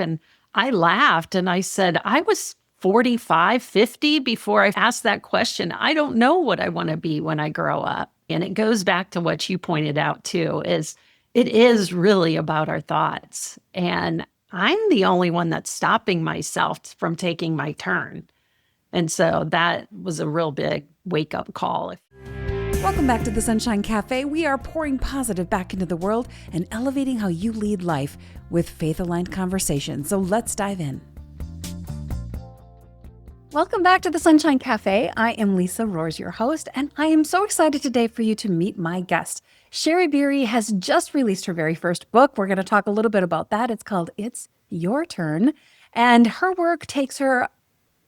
And I laughed and I said, I was 45, 50 before I asked that question. I don't know what I want to be when I grow up. And it goes back to what you pointed out too, is it is really about our thoughts. And I'm the only one that's stopping myself from taking my turn. And so that was a real big wake up call. Welcome back to the Sunshine Cafe. We are pouring positive back into the world and elevating how you lead life with faith-aligned conversations. So let's dive in. Welcome back to the Sunshine Cafe. I am Lisa Roers, your host, and I am so excited today for you to meet my guest. Shari Biery has just released her very first book. We're going to talk a little bit about that. It's called It's Your Turn, and her work takes her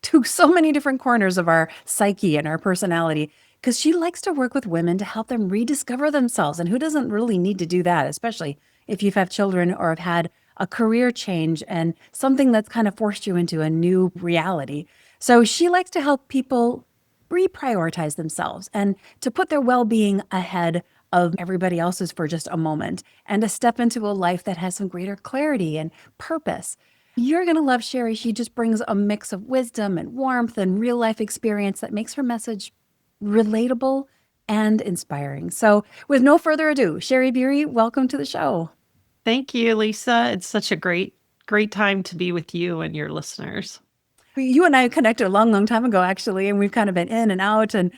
to so many different corners of our psyche and our personality, because she likes to work with women to help them rediscover themselves. And who doesn't really need to do that, especially if you've had children or have had a career change and something that's kind of forced you into a new reality. So she likes to help people reprioritize themselves and to put their well-being ahead of everybody else's for just a moment and to step into a life that has some greater clarity and purpose. You're going to love Shari. She just brings a mix of wisdom and warmth and real life experience that makes her message relatable and inspiring. So with no further ado, Shari Biery, welcome to the show. Thank you, Lisa. It's such a great time to be with you and your listeners. You and I connected a long, long time ago, actually, and we've kind of been in and out, and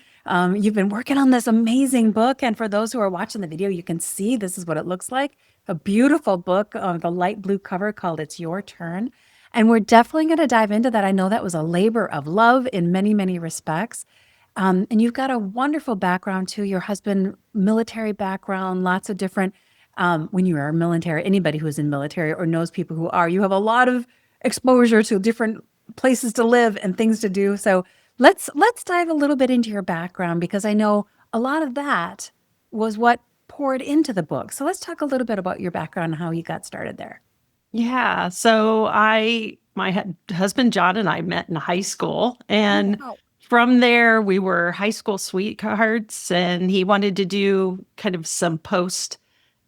you've been working on this amazing book. And for those who are watching the video, you can see this is what it looks like. A beautiful book, the light blue cover called It's Your Turn. And we're definitely going to dive into that. I know that was a labor of love in many, many respects. And you've got a wonderful background too. Your husband, military background, lots of different, when you are military, anybody who's in military or knows people who are, you have a lot of exposure to different places to live and things to do. So let's dive a little bit into your background, because I know a lot of that was what poured into the book. So let's talk a little bit about your background and how you got started there. Yeah. So my husband, John, and I met in high school, and from there we were high school sweethearts, and he wanted to do kind of some post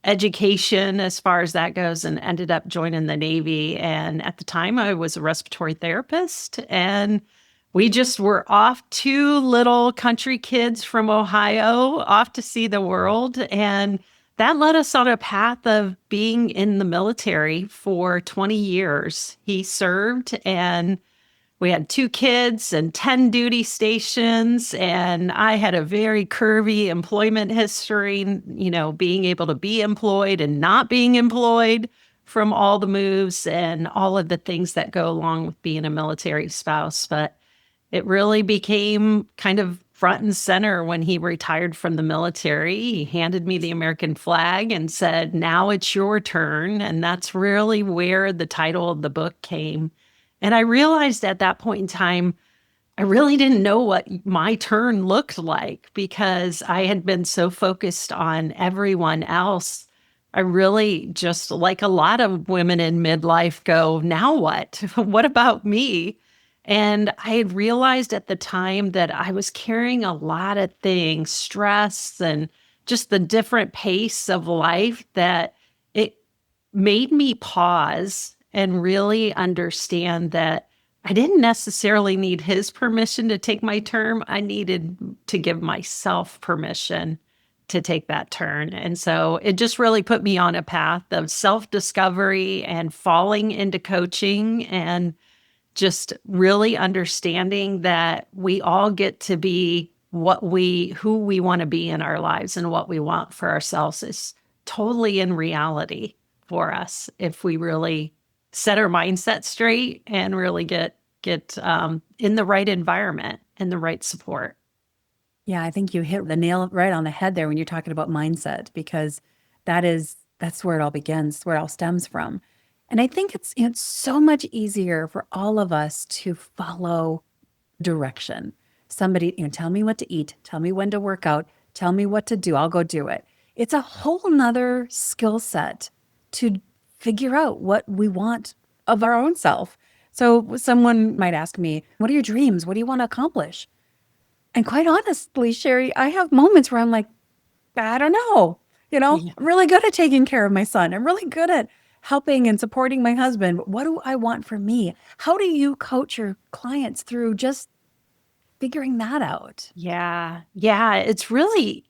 education as far as that goes and ended up joining the Navy. And at the time I was a respiratory therapist, and we just were off, two little country kids from Ohio, off to see the world. And that led us on a path of being in the military for 20 years. He served, and we had 2 kids and 10 duty stations. And I had a very curvy employment history, being able to be employed and not being employed from all the moves and all of the things that go along with being a military spouse. But it really became kind of front and center when he retired from the military. He handed me the American flag and said, "Now it's your turn." And that's really where the title of the book came. And I realized at that point in time, I really didn't know what my turn looked like, because I had been so focused on everyone else. I really, just like a lot of women in midlife, go, now what? What about me? And I had realized at the time that I was carrying a lot of things, stress and just the different pace of life, that it made me pause and really understand that I didn't necessarily need his permission to take my turn. I needed to give myself permission to take that turn. And so it just really put me on a path of self-discovery and falling into coaching, and just really understanding that we all get to be who we want to be in our lives, and what we want for ourselves is totally in reality for us if we really set our mindset straight and really get in the right environment and the right support. Yeah, I think you hit the nail right on the head there when you're talking about mindset, because that's where it all begins, where it all stems from. And I think it's so much easier for all of us to follow direction. Somebody, tell me what to eat, tell me when to work out, tell me what to do, I'll go do it. It's a whole nother skill set to figure out what we want of our own self. So someone might ask me, what are your dreams? What do you want to accomplish? And quite honestly, Shari, I have moments where I'm like, I don't know. I'm really good at taking care of my son. I'm really good at helping and supporting my husband. What do I want for me? How do you coach your clients through just figuring that out? Yeah. Yeah. It's really,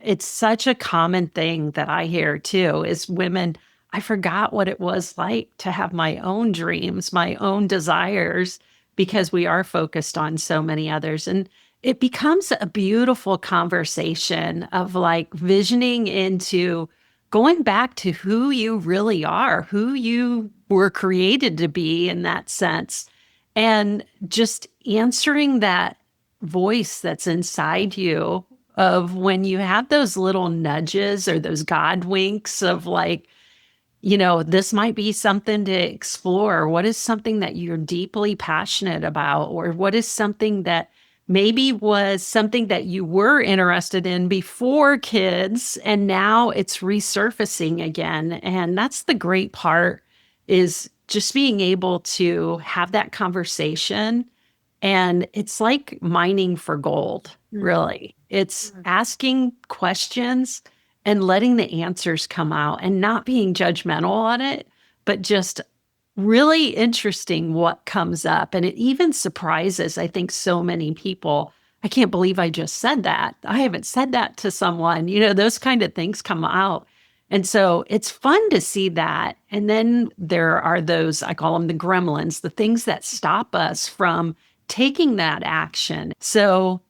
it's such a common thing that I hear too is women. I forgot what it was like to have my own dreams, my own desires, because we are focused on so many others. And it becomes a beautiful conversation of like visioning into going back to who you really are, who you were created to be in that sense, and just answering that voice that's inside you of when you have those little nudges or those God winks of like, this might be something to explore. What is something that you're deeply passionate about? Or what is something that maybe was something that you were interested in before kids and now it's resurfacing again? And that's the great part is just being able to have that conversation, and it's like mining for gold, Mm. really. It's asking questions and letting the answers come out and not being judgmental on it, but just really interesting what comes up. And it even surprises, I think, so many people. I can't believe I just said that. I haven't said that to someone. Those kind of things come out. And so it's fun to see that. And then there are those, I call them the gremlins, the things that stop us from taking that action. So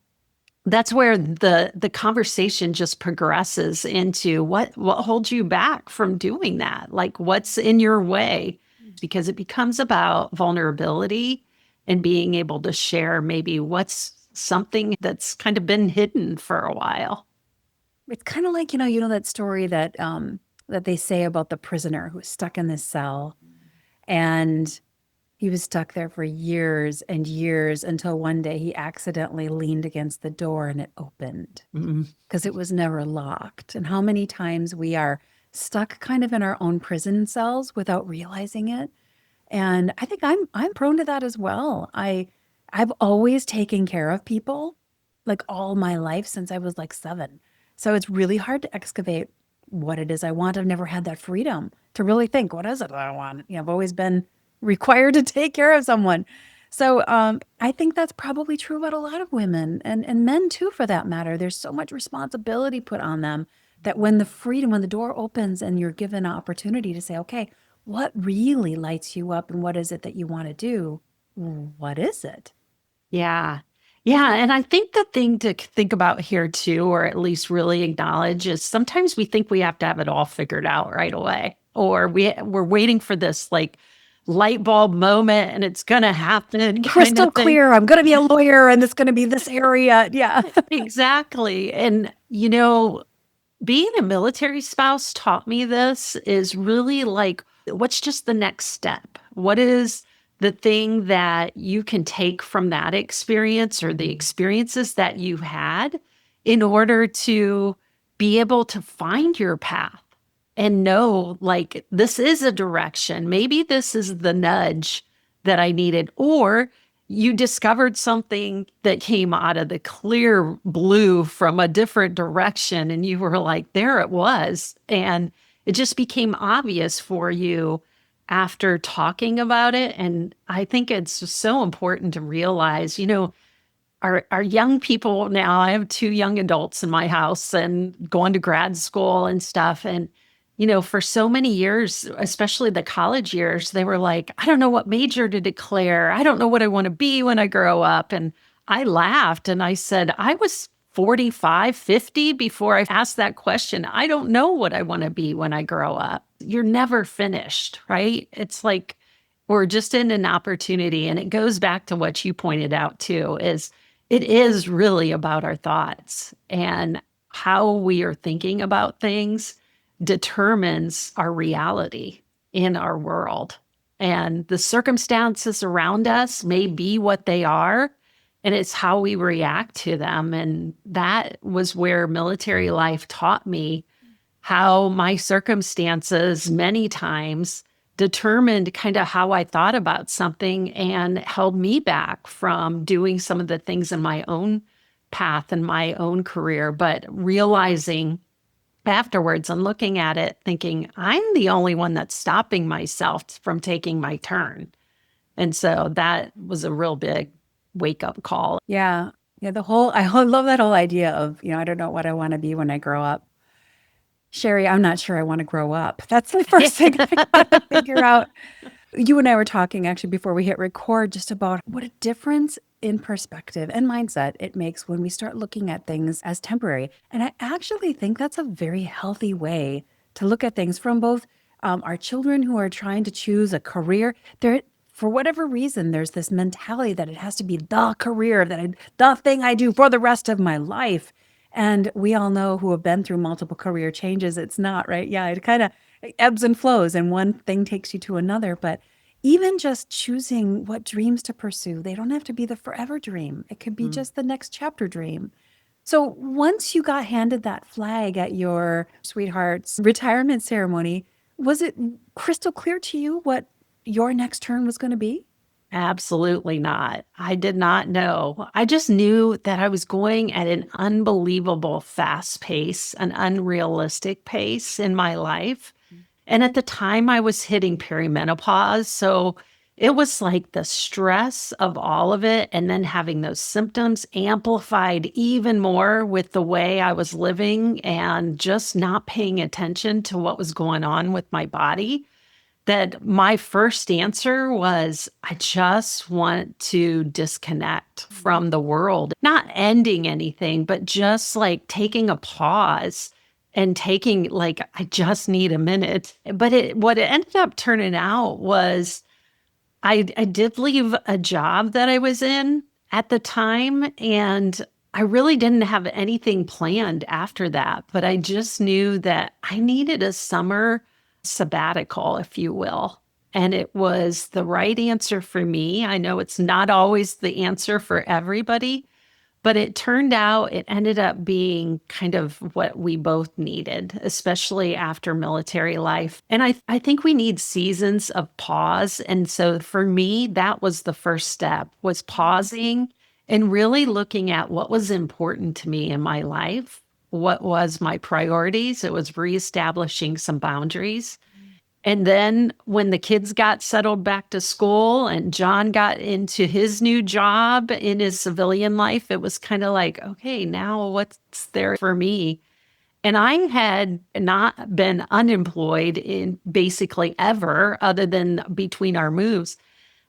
that's where the conversation just progresses into what holds you back from doing that, like what's in your way, because it becomes about vulnerability and being able to share maybe what's something that's kind of been hidden for a while. It's kind of like, that story that they say about the prisoner who's stuck in this cell, and he was stuck there for years and years until one day he accidentally leaned against the door and it opened Mm, because it was never locked. And how many times we are stuck kind of in our own prison cells without realizing it. And I think I'm prone to that as well. I've always taken care of people like all my life since I was like 7. So it's really hard to excavate what it is I want. I've never had that freedom to really think, what is it I want? I've always been required to take care of someone. So I think that's probably true about a lot of women and men too, for that matter. There's so much responsibility put on them that when the door opens and you're given an opportunity to say, okay, what really lights you up and what is it that you want to do? What is it? yeah. Yeah. And I think the thing to think about here too, or at least really acknowledge, is sometimes we think we have to have it all figured out right away, or we're waiting for this like light bulb moment and it's going to happen kind of Crystal thing. clear. I'm going to be a lawyer and it's going to be this area. Yeah. Exactly. And, being a military spouse taught me this is really like, what's just the next step? What is the thing that you can take from that experience or the experiences that you've had in order to be able to find your path and know, like, this is a direction. Maybe this is the nudge that I needed. Or you discovered something that came out of the clear blue from a different direction, and you were like, there it was. And it just became obvious for you after talking about it. And I think it's just so important to realize, our young people now, I have 2 young adults in my house and going to grad school and stuff. And, for so many years, especially the college years, they were like, I don't know what major to declare. I don't know what I want to be when I grow up. And I laughed and I said, I was 45, 50 before I asked that question. I don't know what I want to be when I grow up. You're never finished, right? It's like we're just in an opportunity. And it goes back to what you pointed out too, is it is really about our thoughts, and how we are thinking about things determines our reality in our world. And the circumstances around us may be what they are, and it's how we react to them. And that was where military life taught me how my circumstances many times determined kind of how I thought about something and held me back from doing some of the things in my own path and my own career. But realizing afterwards and looking at it thinking, I'm the only one that's stopping myself from taking my turn. And so that was a real big wake up call. Yeah. Yeah. I love that whole idea of, I don't know what I want to be when I grow up. Sherry, I'm not sure I want to grow up. That's the first thing I got to figure out. You and I were talking actually before we hit record just about what a difference in perspective and mindset it makes when we start looking at things as temporary. And I actually think that's a very healthy way to look at things from both our children who are trying to choose a career. For whatever reason, there's this mentality that it has to be the career, the thing I do for the rest of my life. And we all know who have been through multiple career changes, it's not, right? Yeah, it kind of ebbs and flows, and one thing takes you to another. But even just choosing what dreams to pursue, they don't have to be the forever dream. It could be Mm. just the next chapter dream. So once you got handed that flag at your sweetheart's retirement ceremony, was it crystal clear to you what your next turn was going to be? Absolutely not. I did not know. I just knew that I was going at an unbelievable fast pace, an unrealistic pace in my life. And at the time, I was hitting perimenopause. So it was like the stress of all of it. And then having those symptoms amplified even more with the way I was living and just not paying attention to what was going on with my body, that my first answer was, I just want to disconnect from the world, not ending anything, but just like taking a pause and taking like, I just need a minute. But what it ended up turning out was I did leave a job that I was in at the time, and I really didn't have anything planned after that, but I just knew that I needed a summer sabbatical, if you will. And it was the right answer for me. I know it's not always the answer for everybody, but it turned out it ended up being kind of what we both needed, especially after military life. And I think we need seasons of pause. And so for me, that was the first step, was pausing and really looking at what was important to me in my life, what was my priorities. It was reestablishing some boundaries. And then when the kids got settled back to school and John got into his new job in his civilian life, it was kind of like, okay, now what's there for me? And I had not been unemployed in basically ever, other than between our moves.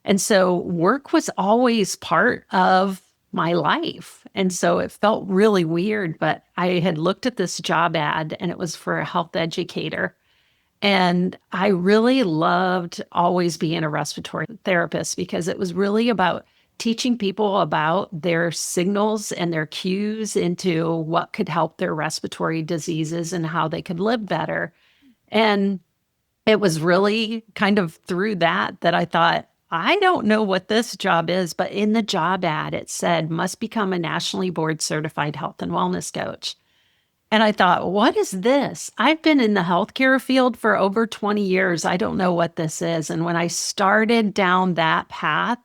And so work was always part of my life. And so it felt really weird, but I had looked at this job ad and it was for a health educator. And I really loved always being a respiratory therapist because it was really about teaching people about their signals and their cues into what could help their respiratory diseases and how they could live better. And it was really kind of through that I thought, I don't know what this job is, but in the job ad, it said, must become a nationally board certified health and wellness coach. And I thought, what is this? I've been in the healthcare field for over 20 years. I don't know what this is. And when I started down that path,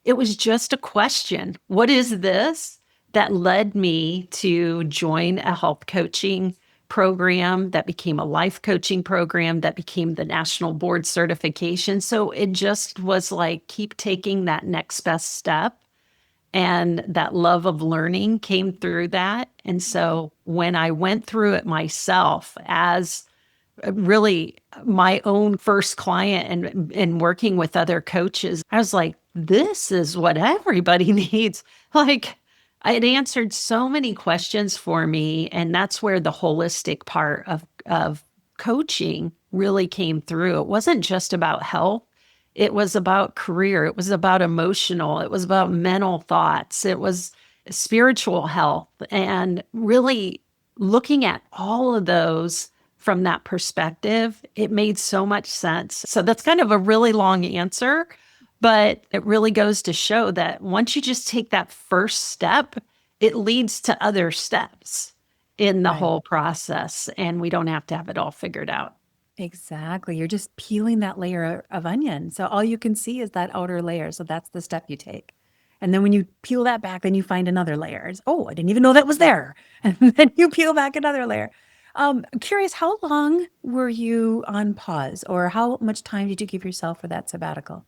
it was just a question. What is this? That led me to join a health coaching program that became a life coaching program that became the national board certification. So it just was like, keep taking that next best step, and that love of learning came through that. And so when I went through it myself as really my own first client and working with other coaches, I was like, this is what everybody needs. Like, it answered so many questions for me. And that's where the holistic part of coaching really came through. It wasn't just about health. It was about career. It was about emotional. It was about mental thoughts. It was spiritual health, and really looking at all of those from that perspective, it made so much sense. So that's kind of a really long answer, but it really goes to show that once you just take that first step, it leads to other steps in the Right. whole process, and we don't have to have it all figured out. Exactly. You're just peeling that layer of onion. So all you can see is that outer layer. So that's the step you take. And then when you peel that back, then you find another layer. Oh, I didn't even know that was there. And then you peel back another layer. Curious, how long were you on pause, or how much time did you give yourself for that sabbatical?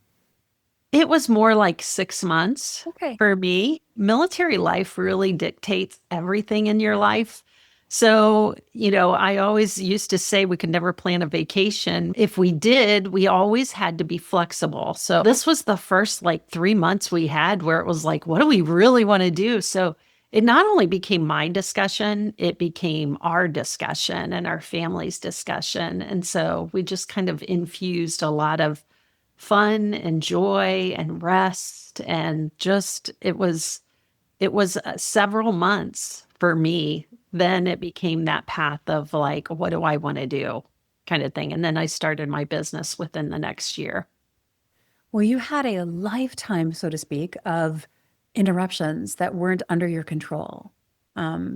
It was more like 6 months Okay. for me. Military life really dictates everything in your life. So, I always used to say we could never plan a vacation. If we did, we always had to be flexible. So, this was the first like 3 months we had where it was like, what do we really want to do? So, it not only became my discussion, it became our discussion and our family's discussion. And so, we just kind of infused a lot of fun and joy and rest, and just it was several months for me. Then it became that path of like, what do I want to do, kind of thing. And then I started my business within the next year. Well, you had a lifetime, so to speak, of interruptions that weren't under your control.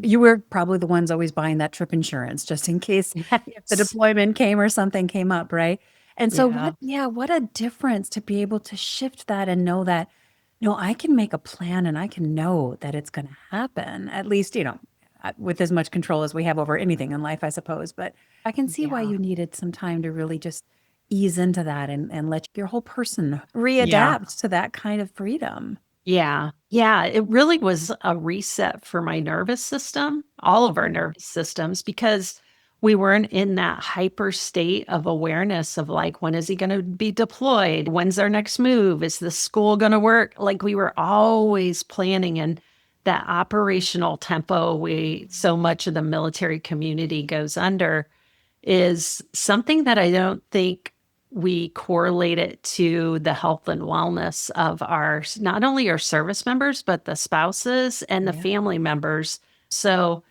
You were probably the ones always buying that trip insurance just in case if the Yes. deployment came or something came up, right? And so Yeah. what, yeah, what a difference to be able to shift that and know that, no, I can make a plan and I can know that it's going to happen, at least, with as much control as we have over anything in life, I suppose. But I can see why Yeah. you needed some time to really just ease into that and let your whole person Yeah. readapt to that kind of freedom. Yeah. Yeah. It really was a reset for my nervous system, all of our Okay. nervous systems, because we weren't in that hyper state of awareness of like, when is he going to be deployed? When's our next move? Is the school going to work? Like, we were always planning in that operational tempo we so much of the military community goes under is something that I don't think we correlate it to the health and wellness of our, not only our service members, but the spouses and the Yeah. family members. So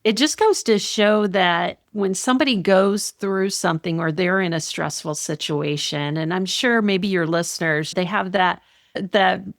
it just goes to show that when somebody goes through something or they're in a stressful situation, and I'm sure maybe your listeners, they have that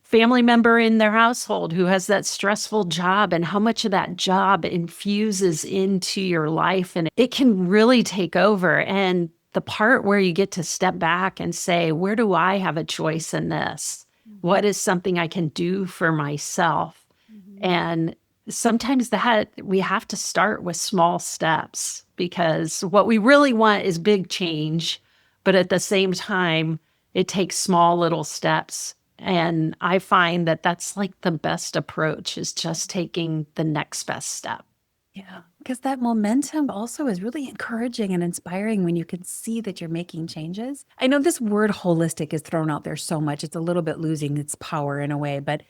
family member in their household who has that stressful job, and how much of that job infuses into your life, and it can really take over. And the part where you get to step back and say, where do I have a choice in this? What Mhm. is something I can do for myself? Mhm. And sometimes that we have to start with small steps, because what we really want is big change. But at the same time, it takes small little steps. And I find that that's like the best approach, is just taking the next best step. Yeah, because that momentum also is really encouraging and inspiring when you can see that you're making changes. I know this word holistic is thrown out there so much, it's a little bit losing its power in a way, but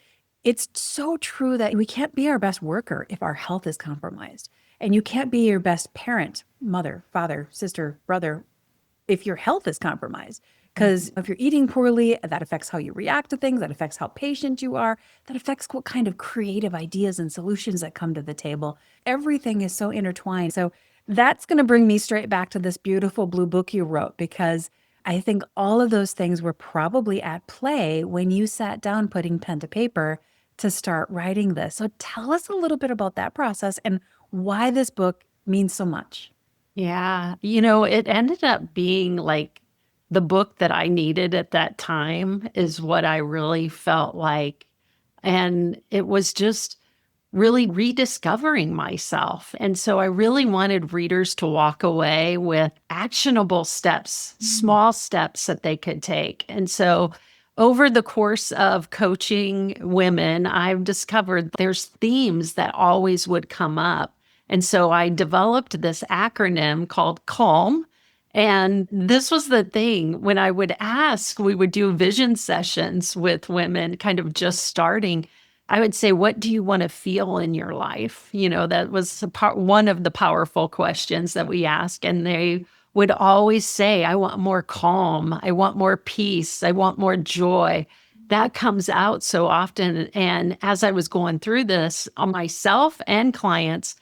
it's so true that we can't be our best worker if our health is compromised. And you can't be your best parent, mother, father, sister, brother, if your health is compromised. Because if you're eating poorly, that affects how you react to things, that affects how patient you are, that affects what kind of creative ideas and solutions that come to the table. Everything is so intertwined. So that's going to bring me straight back to this beautiful blue book you wrote, because I think all of those things were probably at play when you sat down putting pen to paper to start writing this. So tell us a little bit about that process and why this book means so much. Yeah. It ended up being like the book that I needed at that time, is what I really felt like. And it was just really rediscovering myself. And so I really wanted readers to walk away with actionable steps, small steps that they could take. And so over the course of coaching women, I've discovered there's themes that always would come up. And so I developed this acronym called CALM. And this was the thing when I would ask, we would do vision sessions with women, kind of just starting. I would say, what do you want to feel in your life? That was one of the powerful questions that we ask. And they would always say, I want more calm. I want more peace. I want more joy. That comes out so often. And as I was going through this on myself and clients,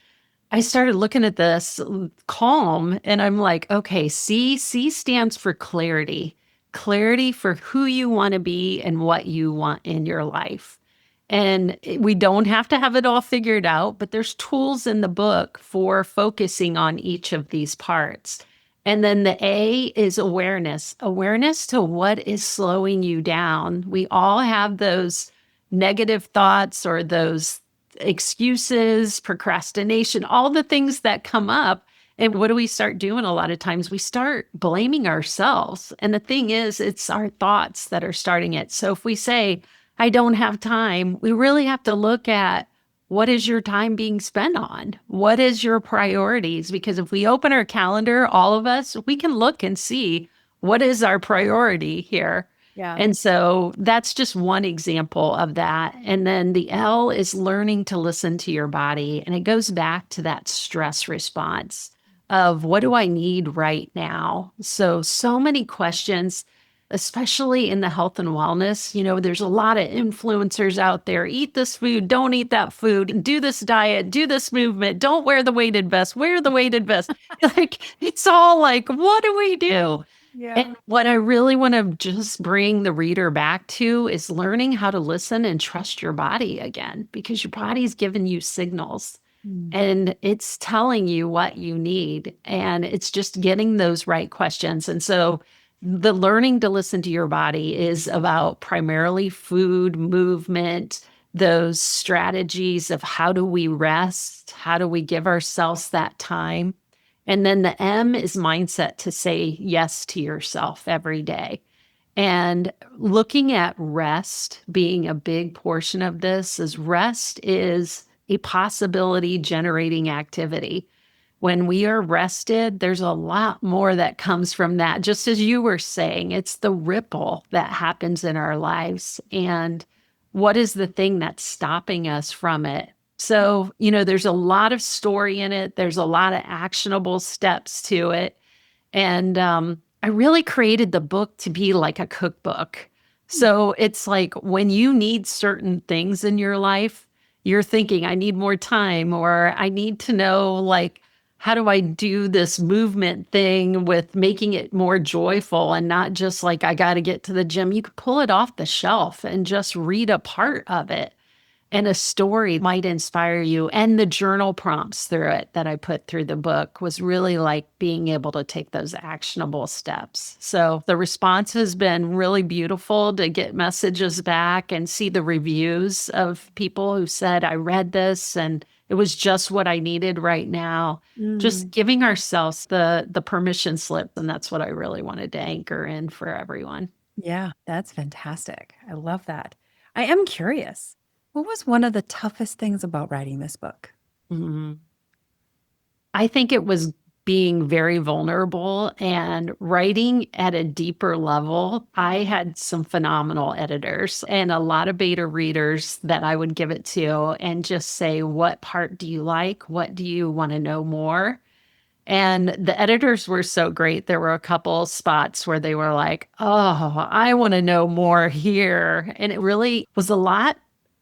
I started looking at this calm, and I'm like, okay, C stands for clarity, clarity for who you want to be and what you want in your life. And we don't have to have it all figured out, but there's tools in the book for focusing on each of these parts. And then the A is awareness, awareness to what is slowing you down. We all have those negative thoughts or those excuses, procrastination, all the things that come up. And what do we start doing a lot of times? We start blaming ourselves. And the thing is, it's our thoughts that are starting it. So if we say, I don't have time, we really have to look at what is your time being spent on? What is your priorities? Because if we open our calendar, all of us, we can look and see what is our priority here. Yeah. And so that's just one example of that. And then the L is learning to listen to your body. And it goes back to that stress response of what do I need right now? So many questions, especially in the health and wellness. There's a lot of influencers out there. Eat this food, don't eat that food, do this diet, do this movement, don't wear the weighted vest, wear the weighted vest. Like, it's all like, what do we do? Yeah. And what I really want to just bring the reader back to is learning how to listen and trust your body again, because your body's giving you signals Mm. and it's telling you what you need. And it's just getting those right questions. And so the learning to listen to your body is about primarily food, movement, those strategies of how do we rest? How do we give ourselves that time? And then the M is mindset to say yes to yourself every day. And looking at rest being a big portion of this is rest is a possibility generating activity. When we are rested, there's a lot more that comes from that. Just as you were saying, it's the ripple that happens in our lives. And what is the thing that's stopping us from it? So, there's a lot of story in it, there's a lot of actionable steps to it. And I really created the book to be like a cookbook. So it's like when you need certain things in your life, you're thinking, I need more time, or I need to know, like, how do I do this movement thing with making it more joyful and not just like, I got to get to the gym. You could pull it off the shelf and just read a part of it. And a story might inspire you. And the journal prompts through it that I put through the book was really like being able to take those actionable steps. So the response has been really beautiful to get messages back and see the reviews of people who said, I read this and it was just what I needed right now. Just Mm. giving ourselves the permission slip. And that's what I really wanted to anchor in for everyone. Yeah, that's fantastic. I love that. I am curious. What was one of the toughest things about writing this book? Mhm. I think it was being very vulnerable and writing at a deeper level. I had some phenomenal editors and a lot of beta readers that I would give it to and just say, what part do you like? What do you want to know more? And the editors were so great. There were a couple spots where they were like, oh, I want to know more here. And it really was a lot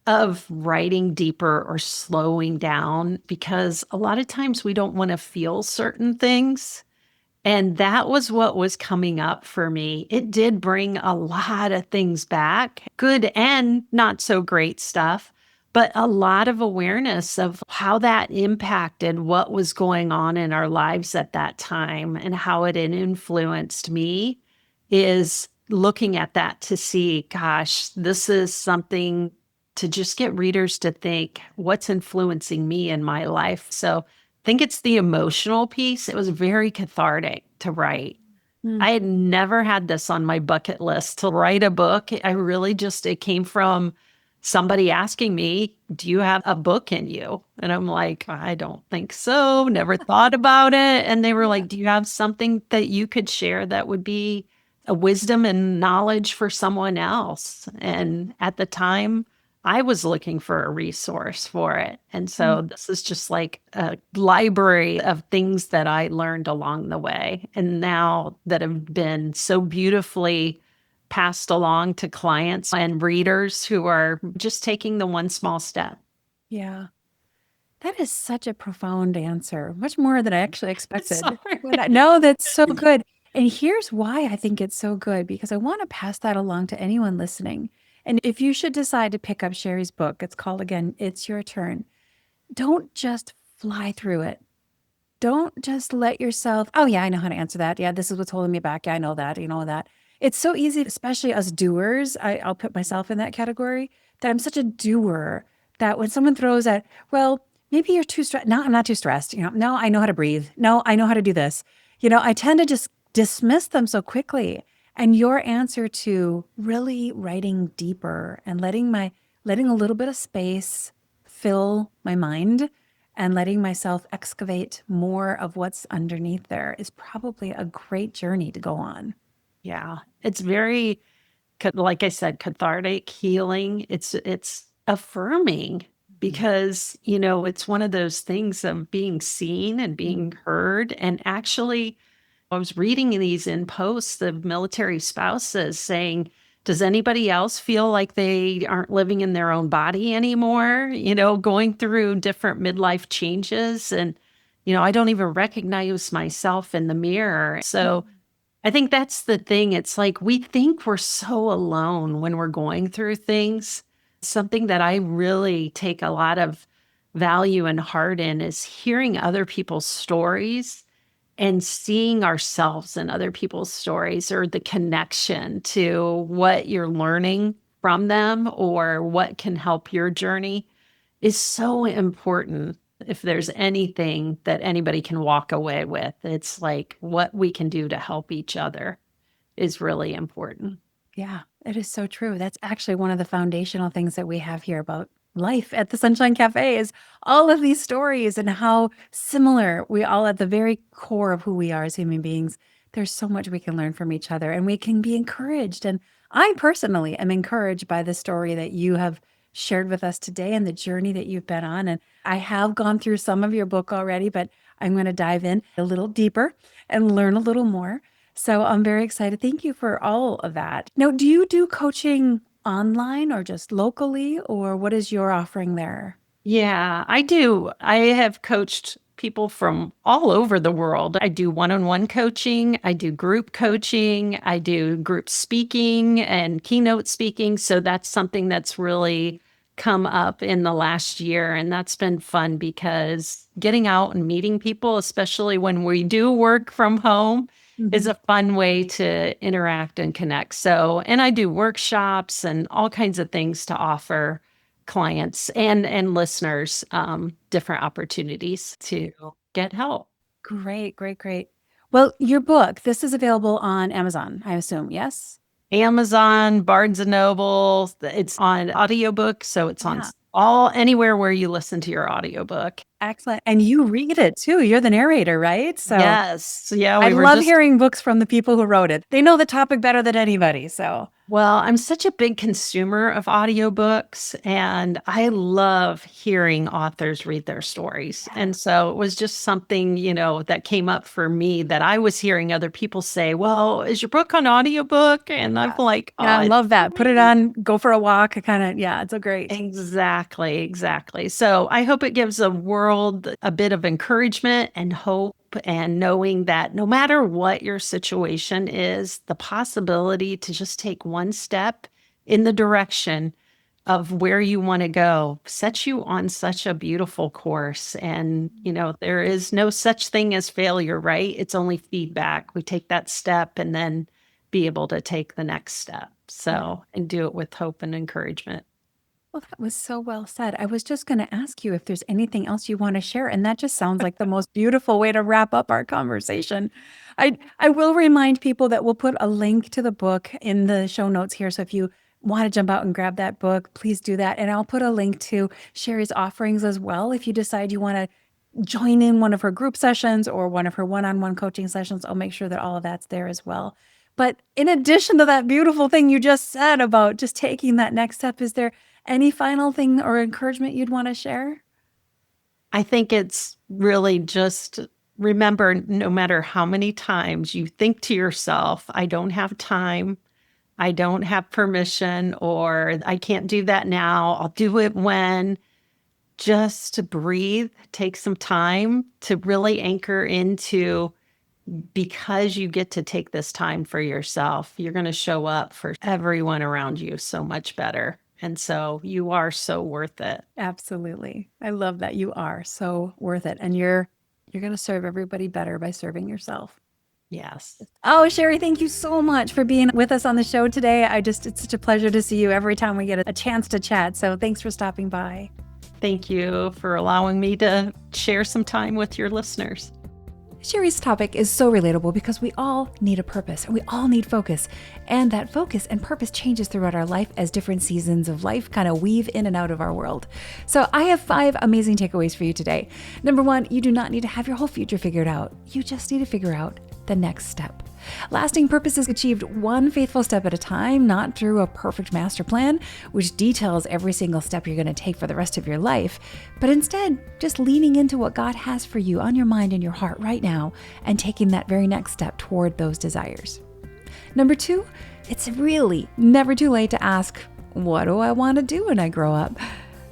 of writing deeper or slowing down because a lot of times we don't want to feel certain things. And that was what was coming up for me. It did bring a lot of things back, good and not so great stuff, but a lot of awareness of how that impacted what was going on in our lives at that time and how it had influenced me is looking at that to see, gosh, this is something to just get readers to think what's influencing me in my life. So think it's the emotional piece. It was very cathartic to write. Mm. I had never had this on my bucket list to write a book. I really just, it came from somebody asking me, do you have a book in you? And I'm like, I don't think so. Never thought about it. And they were Yeah. like, do you have something that you could share that would be a wisdom and knowledge for someone else? And at the time, I was looking for a resource for it. And Mm. so this is just like a library of things that I learned along the way. And now that have been so beautifully passed along to clients and readers who are just taking the one small step. Yeah. That is such a profound answer, much more than I actually expected. Sorry. No, that's so good. And here's why I think it's so good, because I want to pass that along to anyone listening. And if you should decide to pick up Shari's book, it's called again, It's Your Turn. Don't just fly through it. Don't just let yourself, oh, yeah, I know how to answer that. Yeah, this is what's holding me back. Yeah, I know that. You know that. It's so easy, especially us doers. I'll put myself in that category, that I'm such a doer that when someone throws at, well, maybe you're too stressed. No, I'm not too stressed. No, I know how to breathe. No, I know how to do this. I tend to just dismiss them so quickly. And your answer to really writing deeper and letting a little bit of space fill my mind and letting myself excavate more of what's underneath there is probably a great journey to go on. Yeah. It's very, like I said, cathartic, healing. It's affirming because, it's one of those things of being seen and being heard. And actually, I was reading these in posts of military spouses saying, does anybody else feel like they aren't living in their own body anymore? Going through different midlife changes. And, I don't even recognize myself in the mirror. So I think that's the thing. It's like we think we're so alone when we're going through things. Something that I really take a lot of value and heart in is hearing other people's stories and seeing ourselves in other people's stories, or the connection to what you're learning from them or what can help your journey is so important. If there's anything that anybody can walk away with, it's like what we can do to help each other is really important. Yeah, it is so true. That's actually one of the foundational things that we have here about life at the Sunshine Cafe is all of these stories and how similar we all at the very core of who we are as human beings. There's so much we can learn from each other and we can be encouraged. And I personally am encouraged by the story that you have shared with us today and the journey that you've been on. And I have gone through some of your book already, but I'm going to dive in a little deeper and learn a little more. So I'm very excited. Thank you for all of that. Now, do you do coaching online or just locally, or what is your offering there? Yeah, I do. I have coached people from all over the world. I do one-on-one coaching, I do group coaching, I do group speaking and keynote speaking. So that's something that's really come up in the last year. And that's been fun because getting out and meeting people, especially when we do work from home, is Mhm. a fun way to interact and connect. So, and I do workshops and all kinds of things to offer clients and listeners different opportunities to get help. Great, great, great. Well, your book, this is available on Amazon, I assume, yes? Amazon, Barnes and Noble, it's on audiobook, so it's on Yeah. all anywhere where you listen to your audiobook. Excellent. And you read it too. You're the narrator, right? So Yes. Yeah, I we were love just hearing books from the people who wrote it. They know the topic better than anybody. So Well, I'm such a big consumer of audiobooks and I love hearing authors read their stories. yeah. And so it was just something, that came up for me that I was hearing other people say, well, is your book on audiobook? And I'm like, Yeah, oh, I it's love that. Put it free. on, go for a walk. Kind of, yeah, it's so great. Exactly, exactly. So I hope it gives the world a bit of encouragement and hope, and knowing that no matter what your situation is, the possibility to just take one step in the direction of where you want to go sets you on such a beautiful course. And, there is no such thing as failure, right? It's only feedback. We take that step and then be able to take the next step. Yeah. So, and do it with hope and encouragement. Well, that was so well said. I was just going to ask you if there's anything else you want to share, and that just sounds like the most beautiful way to wrap up our conversation. I will remind people that we'll put a link to the book in the show notes here. So if you want to jump out and grab that book, please do that. And I'll put a link to Shari's offerings as well. If you decide you want to join in one of her group sessions or one of her one-on-one coaching sessions, I'll make sure that all of that's there as well. But in addition to that beautiful thing you just said about just taking that next step, is there any final thing or encouragement you'd want to share? I think it's really just remember, no matter how many times you think to yourself, I don't have time, I don't have permission, or I can't do that now, I'll do it when, just to breathe, take some time to really anchor into, because you get to take this time for yourself, you're going to show up for everyone around you so much better. And so you are so worth it. Absolutely. I love that. You are so worth it. And you're going to serve everybody better by serving yourself. Yes. Oh, Shari, thank you so much for being with us on the show today. It's such a pleasure to see you every time we get a chance to chat. So thanks for stopping by. Thank you for allowing me to share some time with your listeners. Shari's topic is so relatable because we all need a purpose and we all need focus. And that focus and purpose changes throughout our life as different seasons of life kind of weave in and out of our world. So I have 5 amazing takeaways for you today. Number 1, you do not need to have your whole future figured out. You just need to figure out the next step. Lasting purpose is achieved one faithful step at a time, not through a perfect master plan, which details every single step you're going to take for the rest of your life, but instead just leaning into what God has for you on your mind and your heart right now and taking that very next step toward those desires. Number 2, it's really never too late to ask, what do I want to do when I grow up?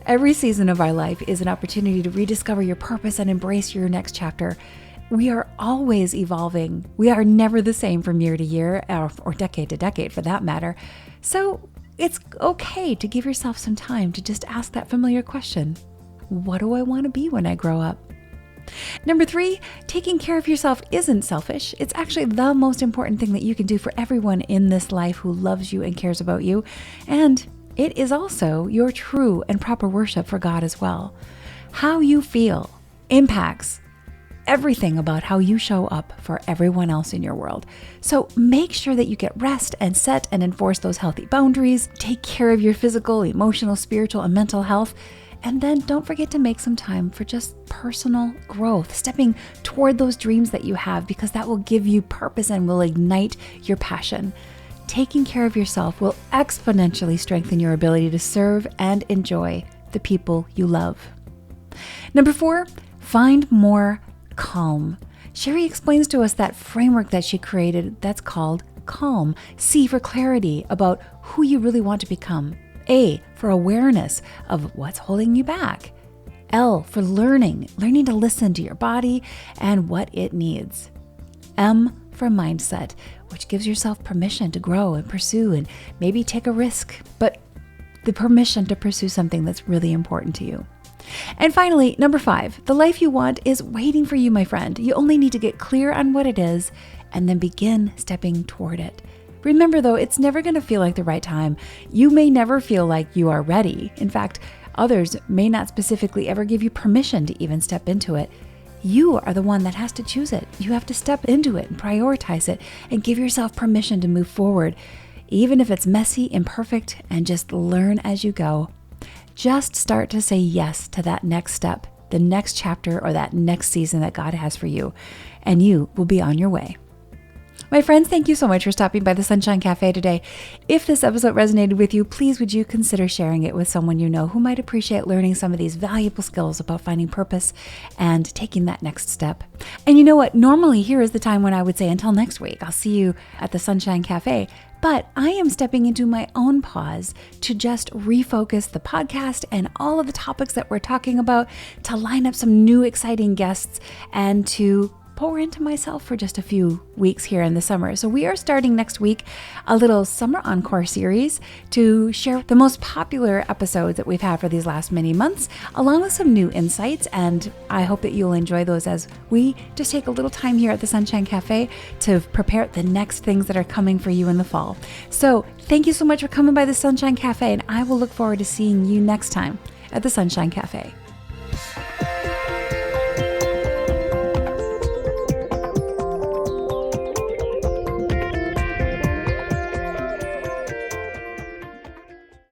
Every season of our life is an opportunity to rediscover your purpose and embrace your next chapter. We are always evolving. We are never the same from year to year, or decade to decade for that matter. So it's okay to give yourself some time to just ask that familiar question. What do I want to be when I grow up? Number 3, taking care of yourself isn't selfish. It's actually the most important thing that you can do for everyone in this life who loves you and cares about you. And it is also your true and proper worship for God as well. How you feel impacts everything about how you show up for everyone else in your world. So make sure that you get rest and set and enforce those healthy boundaries. Take care of your physical, emotional, spiritual, and mental health. And then don't forget to make some time for just personal growth, stepping toward those dreams that you have, because that will give you purpose and will ignite your passion. Taking care of yourself will exponentially strengthen your ability to serve and enjoy the people you love. Number 4, find more calm. Shari explains to us that framework that she created that's called CALM. C for clarity about who you really want to become. A for awareness of what's holding you back. L for learning to listen to your body and what it needs. M for mindset, which gives yourself permission to grow and pursue and maybe take a risk, but the permission to pursue something that's really important to you. And finally, number 5, the life you want is waiting for you, my friend. You only need to get clear on what it is and then begin stepping toward it. Remember though, it's never going to feel like the right time. You may never feel like you are ready. In fact, others may not specifically ever give you permission to even step into it. You are the one that has to choose it. You have to step into it and prioritize it and give yourself permission to move forward, even if it's messy, imperfect, and just learn as you go. Just start to say yes to that next step, the next chapter, or that next season that God has for you, and you will be on your way. My friends, thank you so much for stopping by the Sunshine Cafe today. If this episode resonated with you, please would you consider sharing it with someone you know who might appreciate learning some of these valuable skills about finding purpose and taking that next step. And you know what? Normally here is the time when I would say until next week. I'll see you at the Sunshine Cafe. But I am stepping into my own pause to just refocus the podcast and all of the topics that we're talking about, to line up some new exciting guests and to pour into myself for just a few weeks here in the summer. So we are starting next week a little summer encore series to share the most popular episodes that we've had for these last many months, along with some new insights. And I hope that you'll enjoy those as we just take a little time here at the Sunshine Cafe to prepare the next things that are coming for you in the fall. So thank you so much for coming by the Sunshine Cafe, and I will look forward to seeing you next time at the Sunshine Cafe.